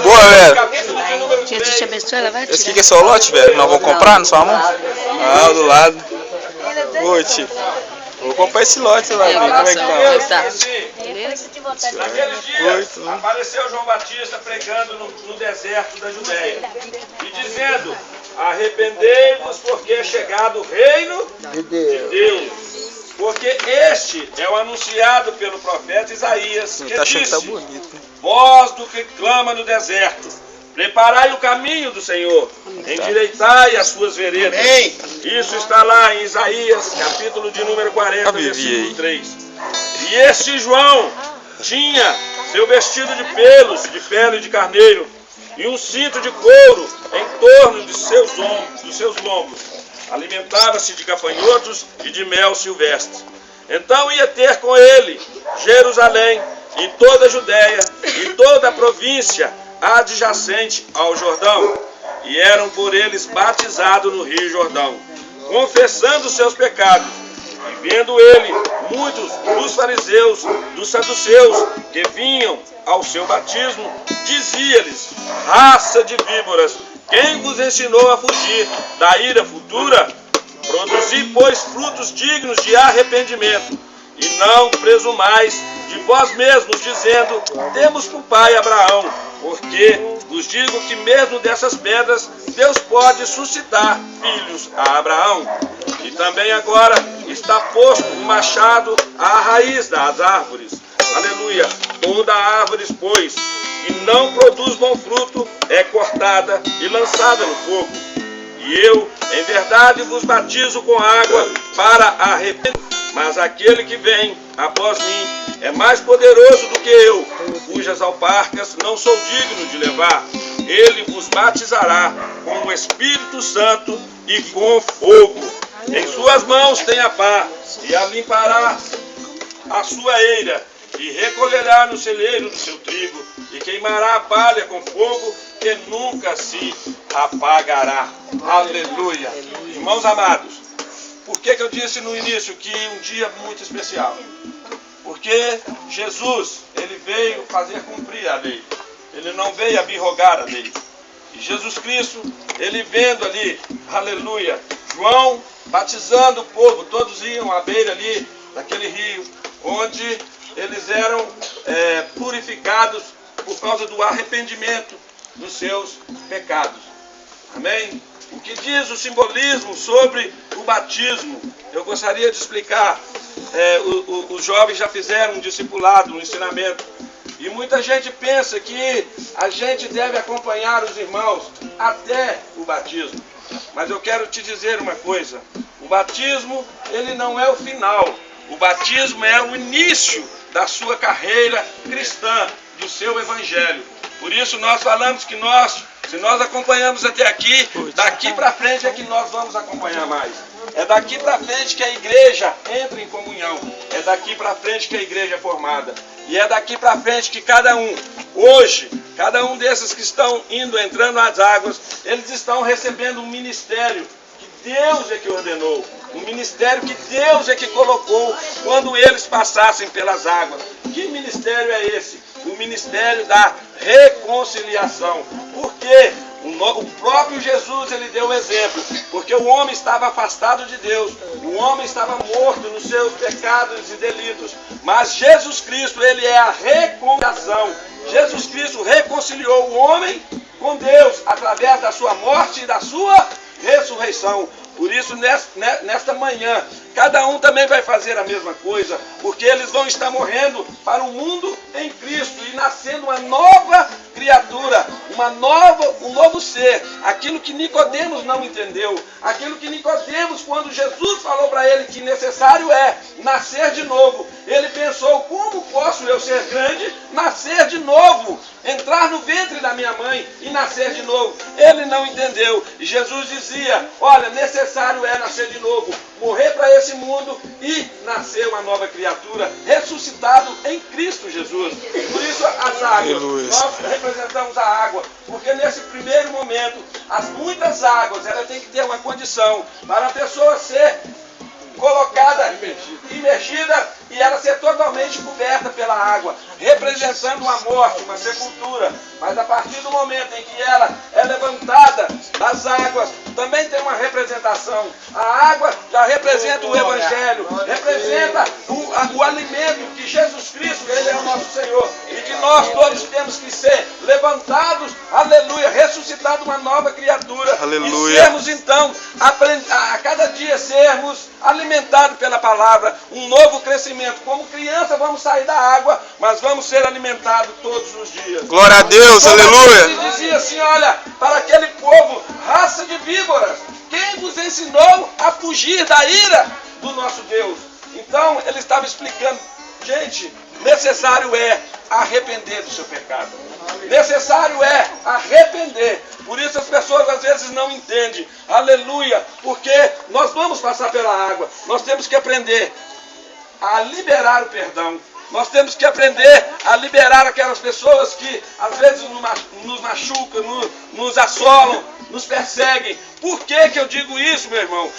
Boa, velho. Jesus te abençoe, ela vai tirar. Esse aqui que é seu lote, velho? Nós vamos comprar na sua mão? Ah, do lado. Oi, tio. Vou comprar esse lote lá, ver como é que tá. Beleza? Naqueles dias apareceu João Batista pregando no deserto da Judéia e dizendo: arrependei-vos, porque é chegado o reino de Deus. Porque este é o anunciado pelo profeta Isaías, que disse: tá bonito, né? Voz do que clama no deserto, preparai o caminho do Senhor, endireitai as suas veredas. Isso está lá em Isaías, capítulo de número 40, versículo 3. E este João tinha seu vestido de pelos, de pele de carneiro, e um cinto de couro em torno de dos seus lombos. Alimentava-se de gafanhotos e de mel silvestre. Então ia ter com ele Jerusalém e toda a Judéia e toda a província adjacente ao Jordão, e eram por eles batizados no rio Jordão, confessando seus pecados. E vendo ele muitos dos fariseus, dos saduceus, que vinham ao seu batismo, dizia-lhes: raça de víboras, quem vos ensinou a fugir da ira futura? Produzi, pois, frutos dignos de arrependimento, e não presumais de vós mesmos, dizendo: temos por pai Abraão, porque vos digo que mesmo dessas pedras Deus pode suscitar filhos a Abraão. E também agora está posto o machado à raiz das árvores. Aleluia! Toda árvore, pois, que não produz bom fruto, é cortada e lançada no fogo. E eu, em verdade, vos batizo com água para arrependimento. Mas aquele que vem após mim é mais poderoso do que eu, cujas alparcas não sou digno de levar. Ele vos batizará com o Espírito Santo e com fogo. Em suas mãos tem a pá, e a limpará a sua eira, e recolherá no celeiro do seu trigo, e queimará a palha com fogo, que nunca se apagará. Aleluia. Irmãos amados, por que eu disse no início que um dia muito especial? Porque Jesus, ele veio fazer cumprir a lei. Ele não veio abirrogar a lei. E Jesus Cristo, ele vendo ali, aleluia, João batizando o povo, todos iam à beira ali daquele rio, onde eles eram purificados por causa do arrependimento dos seus pecados. Amém? O que diz o simbolismo sobre o batismo? Eu gostaria de explicar. Os jovens já fizeram um discipulado, um ensinamento. E muita gente pensa que a gente deve acompanhar os irmãos até o batismo. Mas eu quero te dizer uma coisa. O batismo, ele não é o final. O batismo é o início da sua carreira cristã, do seu evangelho. Por isso nós falamos que se nós acompanhamos até aqui, daqui para frente é que nós vamos acompanhar mais. É daqui para frente que a igreja entra em comunhão. É daqui para frente que a igreja é formada. E é daqui para frente que cada um, hoje, cada um desses que estão entrando nas águas, eles estão recebendo um ministério que Deus é que ordenou. Um ministério que Deus é que colocou quando eles passassem pelas águas. Que ministério é esse? O ministério da reconciliação. Por quê? O próprio Jesus, ele deu um exemplo, porque o homem estava afastado de Deus, o homem estava morto nos seus pecados e delitos, mas Jesus Cristo, ele é a reconciliação. Jesus Cristo reconciliou o homem com Deus através da sua morte e da sua ressurreição. Por isso, nesta manhã, cada um também vai fazer a mesma coisa, porque eles vão estar morrendo para o mundo em Cristo e nascendo uma nova criatura, um novo ser. Aquilo que Nicodemos não entendeu, aquilo que Nicodemos, quando Jesus falou para ele que necessário é nascer de novo, ele pensou: como posso eu ser grande, nascer de novo, entrar no ventre da minha mãe e nascer de novo? Ele não entendeu. E Jesus dizia: olha, necessário é nascer de novo, morrer para esse mundo e nascer uma nova criatura, ressuscitado em Cristo Jesus. Por isso as águas, nós representamos a água, porque nesse primeiro momento, as muitas águas, ela tem que ter uma condição para a pessoa ser colocada, imergida, e ela ser totalmente coberta pela água, representando uma morte, uma sepultura. Mas a partir do momento em que ela é levantada das águas, também tem uma representação. A água já representa o Evangelho, representa o alimento que Jesus Cristo, ele é o nosso Senhor, e que nós todos temos que ser levantados, aleluia, ressuscitado uma nova criatura, aleluia. E sermos então, a cada dia sermos alimentados pela palavra, um novo crescimento. Como criança vamos sair da água, mas vamos ser alimentados todos os dias. Glória a Deus, aleluia. Ele dizia assim: olha, para aquele povo, raça de víboras, quem vos ensinou a fugir da ira do nosso Deus? Então ele estava explicando: gente, necessário é arrepender do seu pecado. Necessário é arrepender. Por isso as pessoas às vezes não entendem. Aleluia. Porque nós vamos passar pela água. Nós temos que aprender a liberar o perdão. Nós temos que aprender a liberar aquelas pessoas que às vezes nos machucam, nos assolam, nos perseguem. Por que eu digo isso, meu irmão?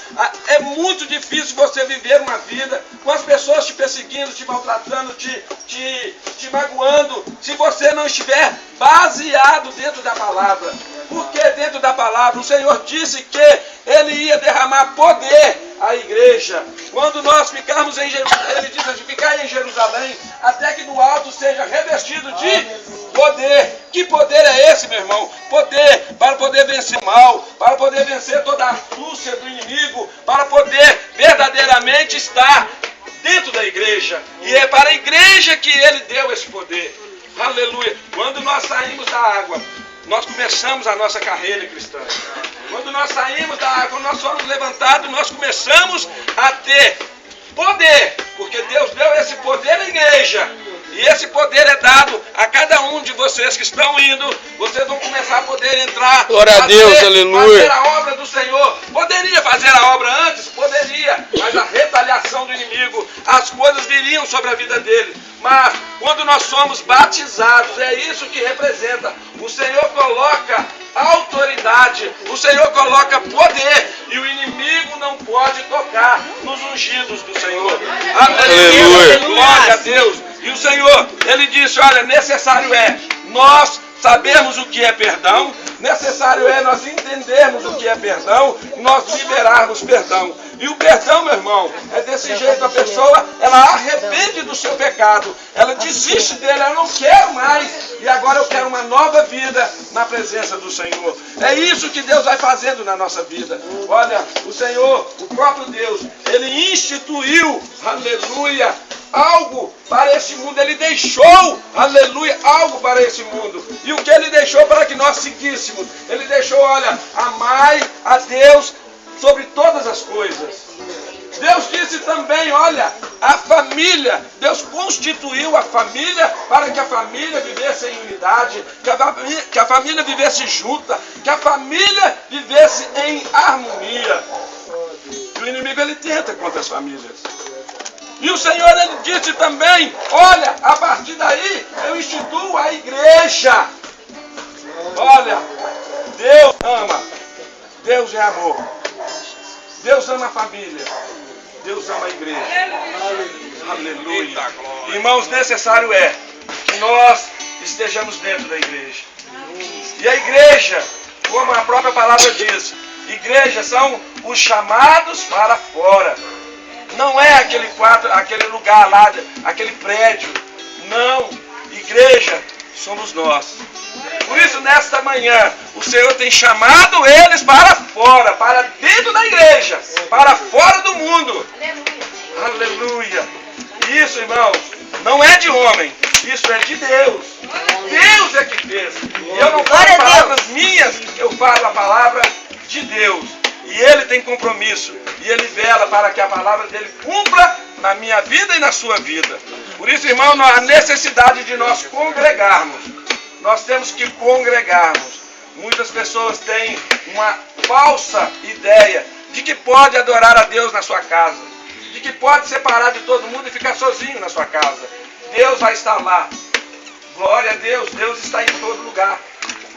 É muito difícil você viver uma vida com as pessoas te perseguindo, te maltratando, te magoando, se você não estiver baseado dentro da palavra. Porque dentro da palavra o Senhor disse que Ele ia derramar poder à igreja. Quando nós ficarmos em Jerusalém, Ele disse de ficar em Jerusalém, até que do alto seja revestido de poder. Que poder é esse, meu irmão? Poder para poder vencer o mal, para poder vencer toda a astúcia do inimigo, para poder verdadeiramente estar dentro da igreja. E é para a igreja que Ele deu esse poder. Aleluia. Quando nós saímos da água, nós começamos a nossa carreira cristã. Quando nós saímos da água, quando nós somos levantados, nós começamos a ter poder, porque Deus deu esse poder à igreja. E esse poder é dado a cada um de vocês que estão indo. Vocês vão começar a poder entrar. Glória a Deus, aleluia. Fazer a obra do Senhor. Poderia fazer a obra antes? Poderia. Mas a retaliação do inimigo, as coisas viriam sobre a vida dele. Mas quando nós somos batizados, é isso que representa. O Senhor coloca autoridade, o Senhor coloca poder, e o inimigo não pode tocar nos ungidos do Senhor. Aleluia. Glória a Deus. E o Senhor, Ele disse: olha, necessário é nós sabermos o que é perdão, necessário é nós entendermos o que é perdão, nós liberarmos perdão. E o perdão, meu irmão, é desse jeito: a pessoa, ela arrepende do seu pecado, ela desiste dele, ela não quer mais, e agora eu quero uma nova vida na presença do Senhor. É isso que Deus vai fazendo na nossa vida. Olha, o Senhor, o próprio Deus, Ele instituiu, aleluia, algo para esse mundo. Ele deixou, aleluia, algo para esse mundo. E o que Ele deixou para que nós seguíssemos? Ele deixou, olha, amai a Deus sobre todas as coisas. Deus disse também, olha, a família, Deus constituiu a família para que a família vivesse em unidade, que a família vivesse junta, que a família vivesse em harmonia. E o inimigo, ele tenta contra as famílias. E o Senhor, Ele disse também, olha, a partir daí eu instituo a igreja. Olha, Deus ama, Deus é amor. Deus ama a família. Deus ama a igreja. Aleluia. Irmãos, necessário é que nós estejamos dentro da igreja. E a igreja, como a própria palavra diz, igreja são os chamados para fora. Não é aquele quarto, aquele lugar lá, aquele prédio. Não. Igreja somos nós. Por isso, nesta manhã, o Senhor tem chamado eles para fora, para dentro da igreja, para fora do mundo. Aleluia. Isso, irmãos, não é de homem, isso é de Deus. Deus é que fez. E eu não falo palavras minhas, eu falo a palavra de Deus. E Ele tem compromisso. E Ele vela para que a palavra dele cumpra na minha vida e na sua vida. Por isso, irmão, a necessidade de nós congregarmos. Nós temos que congregarmos. Muitas pessoas têm uma falsa ideia de que pode adorar a Deus na sua casa. De que pode separar de todo mundo e ficar sozinho na sua casa. Deus vai estar lá. Glória a Deus, Deus está em todo lugar.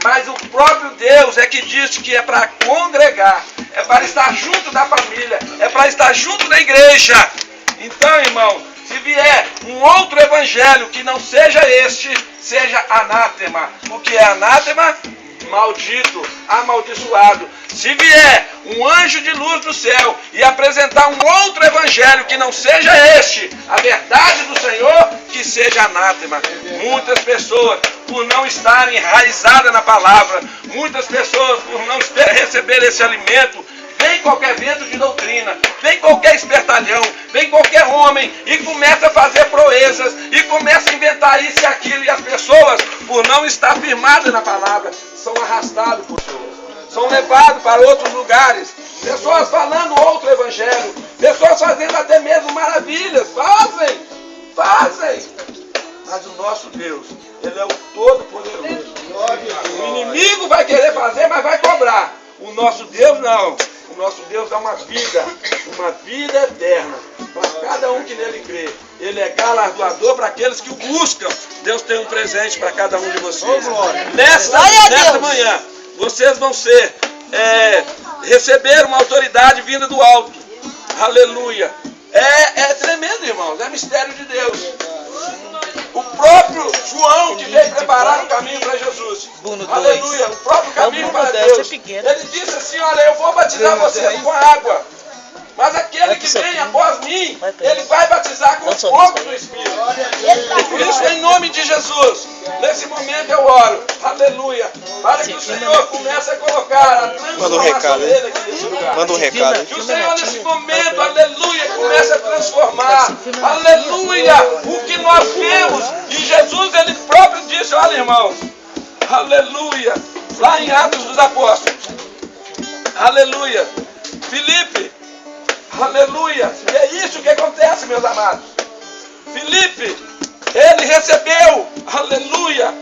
Mas o próprio Deus é que diz que é para congregar, é para estar junto da família, é para estar junto da igreja. Então, irmão, se vier um outro evangelho que não seja este, seja anátema. O que é anátema? Maldito, amaldiçoado. Se vier um anjo de luz do céu e apresentar um outro evangelho que não seja este, a verdade do Senhor, que seja anátema. Muitas pessoas, por não estarem enraizadas na palavra, muitas pessoas, por não receber esse alimento, vem qualquer vento de doutrina, vem qualquer espertalhão, vem qualquer homem e começa a fazer proezas e começa a inventar isso e aquilo, e as pessoas, por não estar firmadas na palavra, são arrastadas por Deus, são levados para outros lugares, pessoas falando outro evangelho, pessoas fazendo até mesmo maravilhas, fazem, mas o nosso Deus, Ele é o Todo-Poderoso. O inimigo vai querer fazer, mas vai cobrar. O nosso Deus não. O nosso Deus dá uma vida eterna para cada um que nele crê. Ele é galardoador para aqueles que o buscam. Deus tem um presente para cada um de vocês. Nesta manhã, vocês vão receber uma autoridade vinda do alto. Aleluia. É tremendo, irmãos. É mistério de Deus. O próprio João que veio preparar o caminho para Jesus. Aleluia. O próprio caminho para Deus. Ele disse assim, olha, eu vou batizar vocês com água. Mas aquele que vem após mim, ele vai batizar com o fogo do Espírito. Por isso, em nome de Jesus, nesse momento eu oro, aleluia, para que o Senhor comece a colocar a transformação dele aqui nesse lugar. Manda um recado. Que o Senhor nesse momento, aleluia, comece a transformar, aleluia, o que nós vemos. E Jesus, ele próprio disse, olha irmãos, aleluia, lá em Atos dos Apóstolos, aleluia, Filipe, aleluia, e é isso que acontece, meus amados. Filipe, ele recebeu, aleluia,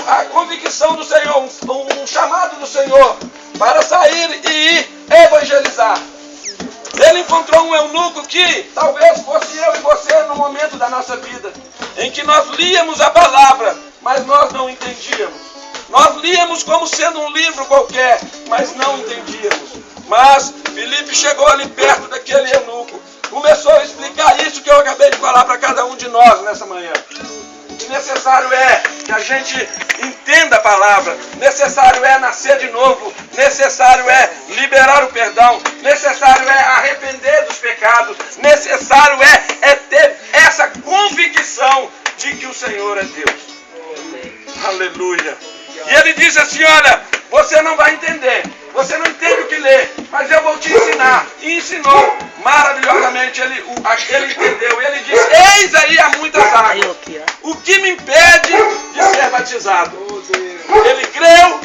a convicção do Senhor, um chamado do Senhor para sair e ir evangelizar. Ele encontrou um eunuco que talvez fosse eu e você no momento da nossa vida, em que nós líamos a palavra, mas nós não entendíamos. Nós líamos como sendo um livro qualquer, mas não entendíamos. Mas Filipe chegou ali perto daquele eunuco, começou a explicar isso que eu acabei de falar para cada um de nós nessa manhã. Que necessário é que a gente entenda a palavra, necessário é nascer de novo, necessário é liberar o perdão, necessário é arrepender dos pecados, necessário é ter essa convicção de que o Senhor é Deus. Aleluia. E ele diz assim, olha, você não vai entender, você não entende o que ler, mas eu vou te ensinar. E ensinou maravilhosamente, ele entendeu. E ele disse, eis aí há muitas águas, o que me impede de ser batizado? Ele creu,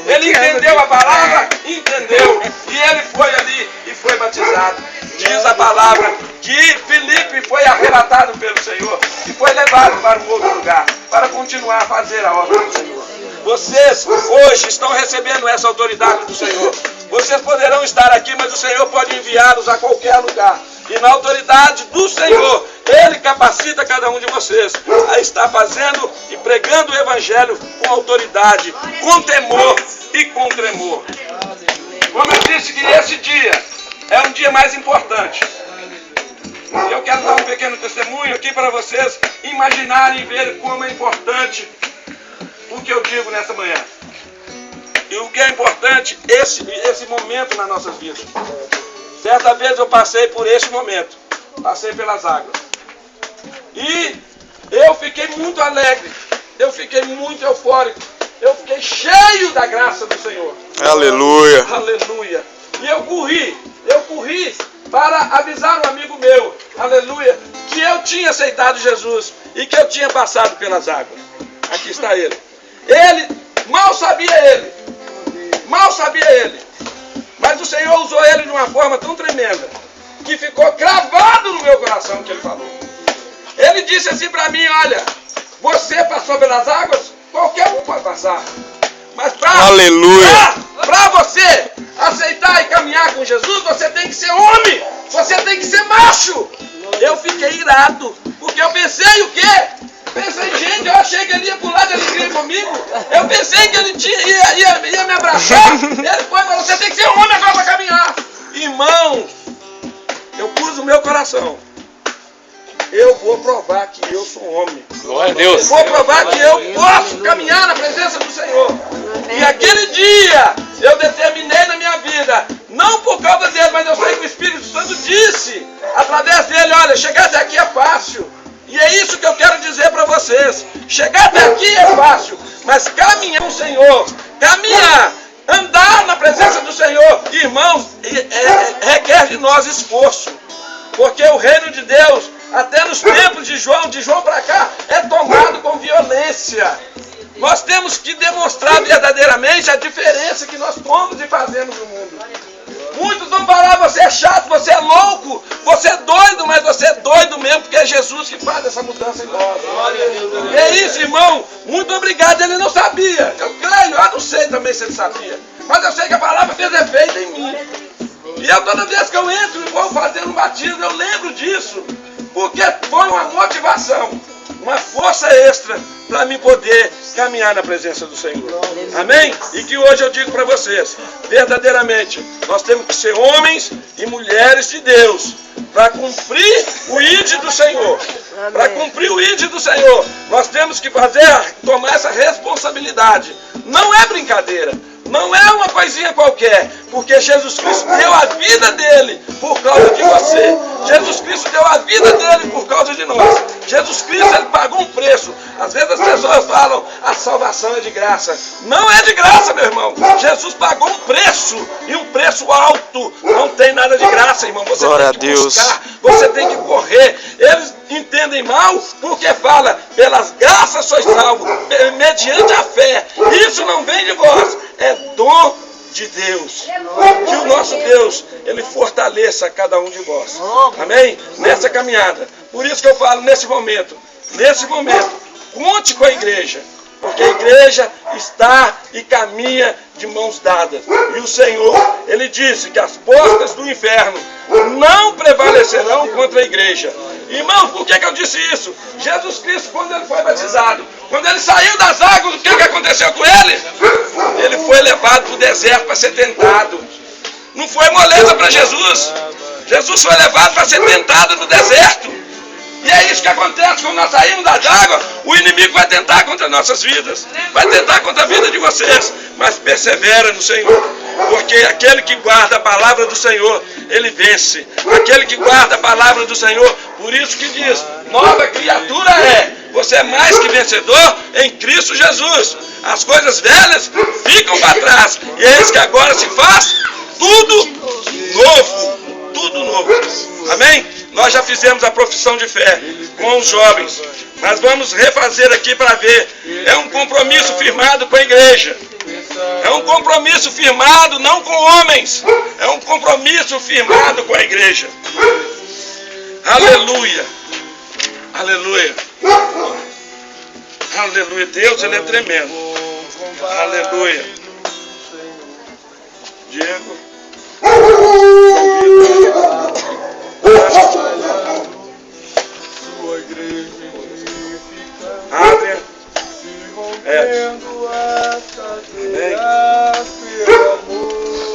ele entendeu a palavra, entendeu, e ele foi ali e foi batizado. Diz a palavra que Filipe foi arrebatado pelo Senhor e foi levado para um outro lugar, para continuar a fazer a obra do Senhor. Vocês hoje estão recebendo essa autoridade do Senhor. Vocês poderão estar aqui, mas o Senhor pode enviá-los a qualquer lugar. E na autoridade do Senhor, Ele capacita cada um de vocês a estar fazendo e pregando o Evangelho com autoridade, com temor e com tremor. Como eu disse que esse dia é um dia mais importante. Eu quero dar um pequeno testemunho aqui para vocês imaginarem e verem como é importante o que eu digo nessa manhã. E o que é importante, esse momento nas nossas vidas. Certa vez eu passei por esse momento. Passei pelas águas. E eu fiquei muito alegre. Eu fiquei muito eufórico. Eu fiquei cheio da graça do Senhor. Aleluia. Aleluia. E eu corri para avisar um amigo meu, aleluia, que eu tinha aceitado Jesus e que eu tinha passado pelas águas. Aqui está ele. Mal sabia ele, mas o Senhor usou ele de uma forma tão tremenda, que ficou cravado no meu coração o que ele falou. Ele disse assim para mim, olha, você passou pelas águas, qualquer um pode passar. Mas para você aceitar e caminhar com Jesus, você tem que ser homem, você tem que ser macho. Eu fiquei irado, porque eu pensei o quê? Pensei, gente, eu achei que ele ia pular de alegria comigo. Eu pensei que ele ia me abraçar. Ele foi, mas você tem que ser homem agora para caminhar. Irmãos, eu pus o meu coração. Eu vou provar que eu sou homem. Glória a Deus. Vou provar que eu posso caminhar na presença do Senhor. E aquele dia eu determinei na minha vida, não por causa dele, mas eu sei que o Espírito Santo disse, através dele, olha, chegar até aqui é fácil. E é isso que eu quero dizer para vocês. Chegar até aqui é fácil, mas caminhar com o Senhor, caminhar, andar na presença do Senhor, irmãos, requer de nós esforço. Porque o reino de Deus, até nos tempos de João para cá, é tomado com violência. Nós temos que demonstrar verdadeiramente a diferença que nós somos e fazemos no mundo. Muitos vão falar, você é chato, você é louco, você é doido, mas você é doido mesmo, porque é Jesus que faz essa mudança em nós. É isso, irmão. Muito obrigado, ele não sabia. Eu creio, eu não sei também se ele sabia. Mas eu sei que a palavra fez efeito em mim. E eu, toda vez que eu entro e vou fazer um batismo, eu lembro disso. Porque foi uma motivação, uma força extra para mim poder caminhar na presença do Senhor. Amém? E que hoje eu digo para vocês, verdadeiramente, nós temos que ser homens e mulheres de Deus para cumprir o ID do Senhor. Para cumprir o ID do Senhor, nós temos que tomar essa responsabilidade. Não é brincadeira. Não é uma coisinha qualquer, porque Jesus Cristo deu a vida dele por causa de você. Jesus Cristo deu a vida dele por causa de nós. Jesus Cristo, ele pagou um preço. Às vezes as pessoas falam, a salvação é de graça. Não é de graça, meu irmão. Jesus pagou um preço, e um preço alto. Não tem nada de graça, irmão. Você tem que buscar, você tem que correr. Eles entendem mal porque fala, pelas graças sois salvos, mediante a fé. Isso não vem de vós, é dom de Deus. Que o nosso Deus, ele fortaleça cada um de vós. Amém? Nessa caminhada. Por isso que eu falo, nesse momento, conte com a igreja. Porque a igreja está e caminha de mãos dadas. E o Senhor, ele disse que as portas do inferno não prevalecerão contra a igreja. Irmãos, por que eu disse isso? Jesus Cristo, quando ele foi batizado, quando ele saiu das águas, o que aconteceu com ele? Ele foi levado para o deserto para ser tentado. Não foi moleza para Jesus. Jesus foi levado para ser tentado no deserto. E é isso que acontece quando nós saímos das águas. O inimigo vai tentar contra nossas vidas, vai tentar contra a vida de vocês, mas persevera no Senhor, porque aquele que guarda a palavra do Senhor, ele vence. Aquele que guarda a palavra do Senhor, por isso que diz, nova criatura é. Você é mais que vencedor em Cristo Jesus. As coisas velhas ficam para trás, e é isso que agora se faz tudo novo. Tudo novo. Amém? Nós já fizemos a profissão de fé com os jovens, mas vamos refazer aqui para ver. É um compromisso firmado com a igreja. É um compromisso firmado não com homens. É um compromisso firmado com a igreja. Aleluia. Aleluia. Aleluia. Deus, ele é tremendo. Aleluia. Diego. Adrian, Edson.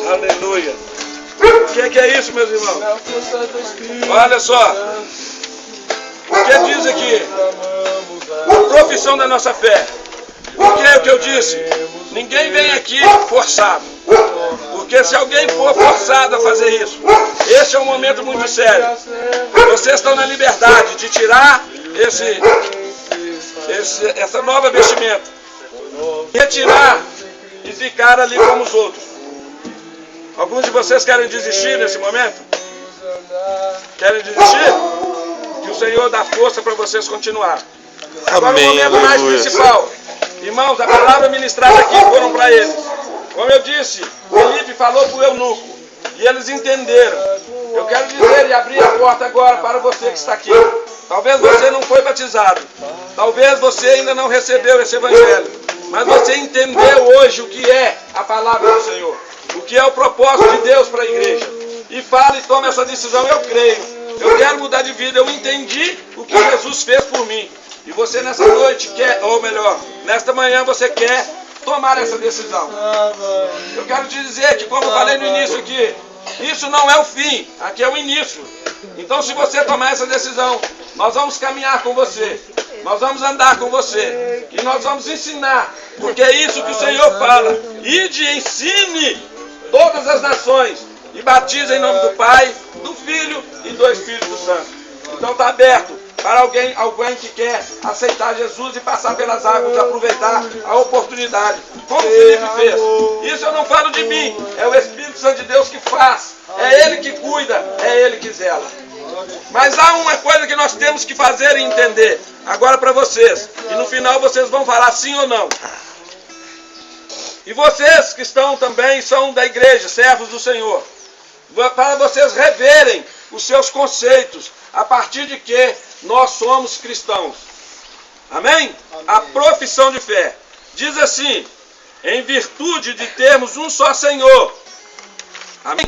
Aleluia. que é isso, meus irmãos? Olha só. O que diz aqui? A profissão da nossa fé. Porque é o que eu disse. Ninguém vem aqui forçado. Porque se alguém for forçado a fazer isso, esse é um momento muito sério. Vocês estão na liberdade de tirar essa nova vestimenta, retirar e ficar ali como os outros. Alguns de vocês querem desistir nesse momento? Querem desistir? Que o Senhor dá força para vocês continuar. Agora o momento mais principal. Irmãos, a palavra ministrada aqui foram para eles. Como eu disse, Felipe falou para o eunuco e eles entenderam. Eu quero dizer e abrir a porta agora para você que está aqui. Talvez você não foi batizado. Talvez você ainda não recebeu esse evangelho. Mas você entendeu hoje o que é a palavra do Senhor. O que é o propósito de Deus para a igreja. E fala e toma essa decisão. Eu creio. Eu quero mudar de vida. Eu entendi o que Jesus fez por mim. E você nessa noite quer, ou melhor, nesta manhã você quer tomar essa decisão. Eu quero te dizer que, como eu falei no início aqui, isso não é o fim, aqui é o início. Então, se você tomar essa decisão, nós vamos caminhar com você, nós vamos andar com você, e nós vamos ensinar, porque é isso que o Senhor fala. Ide e ensine todas as nações, e batize em nome do Pai, do Filho e do Espírito Santo. Então está aberto para alguém que quer aceitar Jesus e passar pelas águas, aproveitar a oportunidade, como Felipe fez. Isso eu não falo de mim, é o Espírito Santo de Deus que faz, é Ele que cuida, é Ele que zela. Mas há uma coisa que nós temos que fazer e entender, agora para vocês, e no final vocês vão falar sim ou não. E vocês que estão também, são da igreja, servos do Senhor, para vocês reverem os seus conceitos, a partir de que nós somos cristãos. Amém? Amém? A profissão de fé. Diz assim, em virtude de termos um só Senhor. Amém?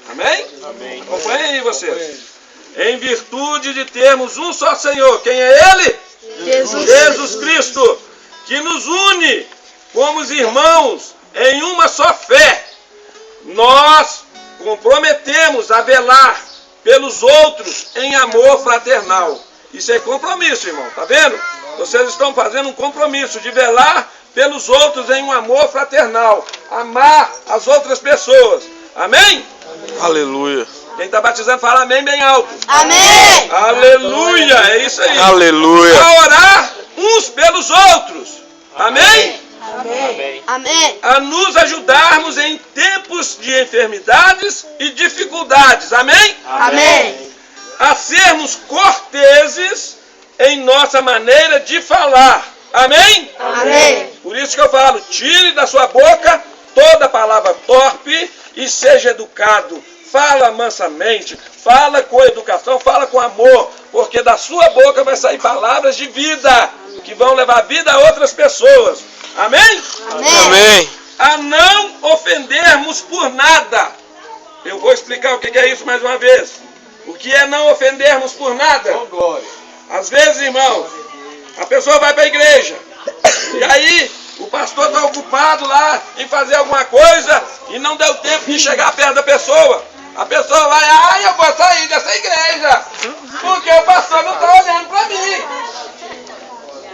Amém? Amém? Acompanhem aí vocês. Em virtude de termos um só Senhor. Quem é Ele? Jesus Cristo. Que nos une como os irmãos em uma só fé. Nós comprometemos a velar pelos outros em amor fraternal. Isso é compromisso, irmão, tá vendo? Vocês estão fazendo um compromisso de velar pelos outros em um amor fraternal. Amar as outras pessoas. Amém? Aleluia. Quem está batizando fala amém bem alto. Amém! Aleluia, é isso aí. Aleluia. A orar uns pelos outros. Amém? Amém! Amém! A nos ajudarmos em tempos de enfermidades e dificuldades. Amém? Amém! A sermos corteses em nossa maneira de falar. Amém? Amém! Por isso que eu falo, tire da sua boca toda palavra torpe e seja educado. Fala mansamente, fala com educação, fala com amor, porque da sua boca vai sair palavras de vida, que vão levar vida a outras pessoas. Amém? Amém. A não ofendermos por nada. Eu vou explicar o que é isso mais uma vez. O que é não ofendermos por nada? Às vezes, irmãos, a pessoa vai para a igreja, e aí o pastor está ocupado lá em fazer alguma coisa, e não deu tempo de chegar perto da pessoa. A pessoa vai, eu vou sair dessa igreja, porque o pastor não está olhando para mim.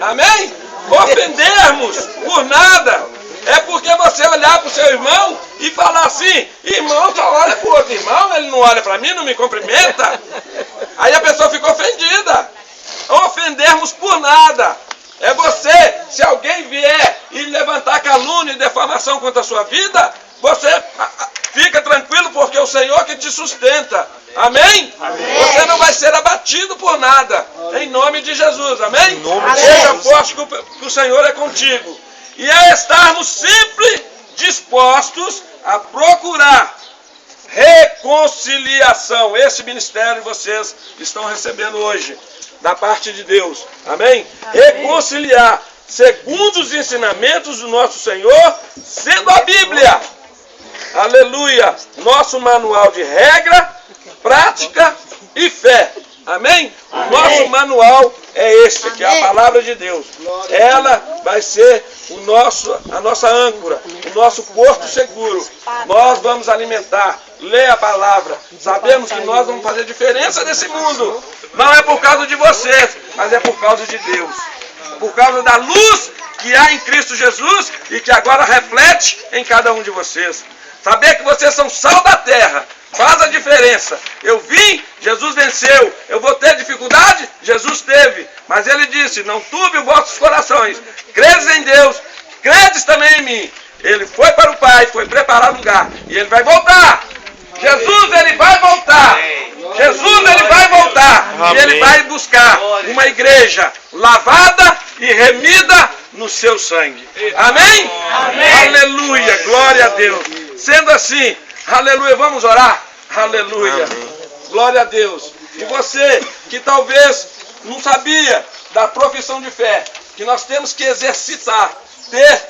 Amém? Ofendermos por nada é porque você olhar para o seu irmão e falar assim, irmão só olha para o outro irmão, ele não olha para mim, não me cumprimenta. Aí a pessoa fica ofendida. Ofendermos por nada é você, se alguém vier e levantar calúnia e defamação contra a sua vida, você fica tranquilo porque é o Senhor que te sustenta. Amém? Amém? Você não vai ser abatido por nada. Em nome de Jesus. Amém? Seja forte que o Senhor é contigo. E a estarmos sempre dispostos a procurar reconciliação. Esse ministério vocês estão recebendo hoje, da parte de Deus. Amém? Reconciliar, segundo os ensinamentos do nosso Senhor, sendo a Bíblia. Aleluia! Nosso manual de regra, prática e fé. Amém? O nosso manual é este, que é a palavra de Deus. Ela vai ser a nossa âncora, o nosso porto seguro. Nós vamos alimentar lê a palavra. Sabemos que nós vamos fazer diferença nesse mundo. Não é por causa de vocês, mas é por causa de Deus. Por causa da luz que há em Cristo Jesus e que agora reflete em cada um de vocês. Saber que vocês são sal da terra faz a diferença. Eu vim, Jesus venceu. Eu vou ter dificuldade? Jesus teve. Mas ele disse, não turbe os vossos corações. Credes em Deus, credes também em mim. Ele foi para o Pai, foi preparar lugar. E ele vai voltar. Jesus, ele vai voltar. Jesus, ele vai voltar. E ele vai buscar uma igreja lavada e remida no seu sangue. Amém? Amém. Aleluia. Glória a Deus. Sendo assim, aleluia, vamos orar? Aleluia. Glória a Deus. E você que talvez não sabia da profissão de fé, que nós temos que exercitar, ter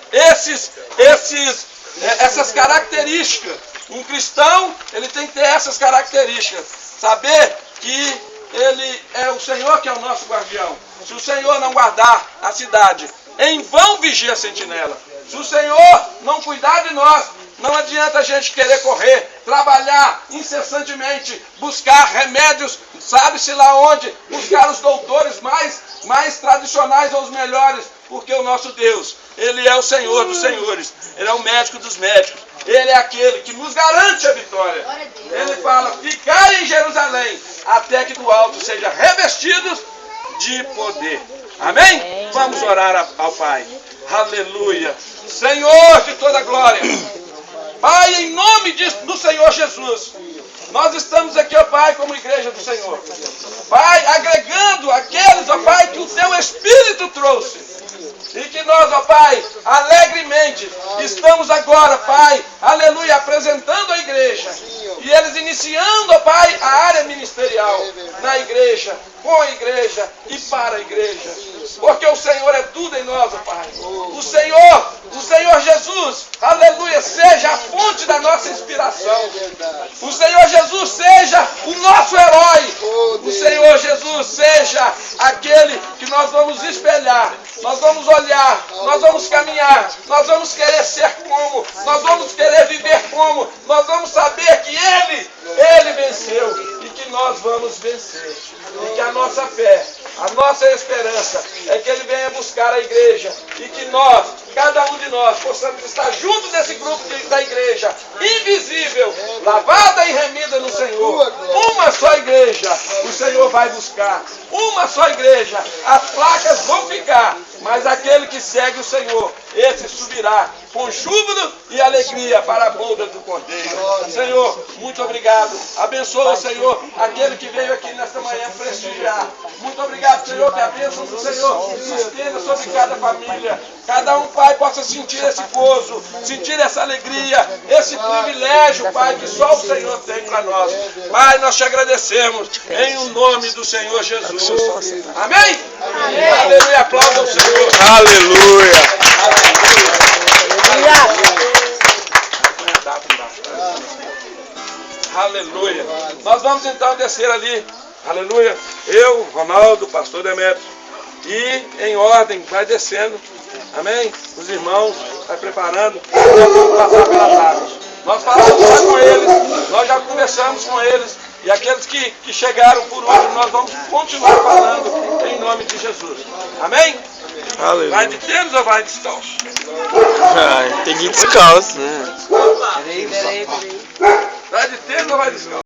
essas características. Um cristão, ele tem que ter essas características. Saber que ele é o Senhor que é o nosso guardião. Se o Senhor não guardar a cidade, em vão vigia a sentinela. Se o Senhor não cuidar de nós, não adianta a gente querer correr, trabalhar incessantemente, buscar remédios, sabe-se lá onde, buscar os doutores mais tradicionais ou os melhores, porque o nosso Deus, Ele é o Senhor dos senhores, Ele é o médico dos médicos, Ele é aquele que nos garante a vitória. Ele fala, ficai em Jerusalém, até que do alto sejam revestidos de poder. Amém? Vamos orar ao Pai. Aleluia. Senhor de toda glória. Pai, em nome do Senhor Jesus, nós estamos aqui, ó Pai, como igreja do Senhor. Pai, agregando aqueles, ó Pai, que o Teu Espírito trouxe. E que nós, ó Pai, alegremente estamos agora, Pai, aleluia, apresentando a igreja. E eles iniciando, ó Pai, a área ministerial na igreja, com a igreja e para a igreja. Porque o Senhor é tudo em nós, ó Pai. O Senhor Jesus, aleluia, seja a fonte da nossa inspiração. O Senhor Jesus seja o nosso herói. O Senhor Jesus seja aquele que nós vamos espelhar. Nós vamos olhar, nós vamos caminhar, nós vamos querer ser como, nós vamos querer viver como, nós vamos saber que Ele venceu e que nós vamos vencer. E que a nossa fé, a nossa esperança é que Ele venha buscar a igreja e que nós, cada um de nós, possamos estar junto desse grupo da igreja, invisível, lavada e remida no Senhor. Uma só igreja o Senhor vai buscar. Uma só igreja. As placas vão ficar, mas aquele que segue o Senhor, esse subirá com júbilo e alegria para a boda do Cordeiro. Senhor, muito obrigado. Abençoa, Senhor, aquele que veio aqui nesta manhã prestigiar. Muito obrigado, Senhor, que a bênção do Senhor se estenda sobre cada família. Cada um, Pai, possa sentir esse gozo, sentir essa alegria, esse privilégio, Pai, que só o Senhor tem para nós. Pai, nós te agradecemos em o nome do Senhor Jesus. Amém? Amém. Aleluia, aplauda o Senhor. Aleluia. Aleluia. Nós vamos então descer ali. Aleluia. Eu, Ronaldo, pastor Demetrio. E em ordem, vai descendo. Amém? Os irmãos, vai preparando. Nós vamos passar pelas águas. Nós falamos já com eles. Nós já conversamos com eles. E aqueles que chegaram por hoje, nós vamos continuar falando em nome de Jesus. Amém? Aleluia. Vai de tênis ou vai descalço? Tem que ir descalço, né? Vai de tênis ou vai descalço?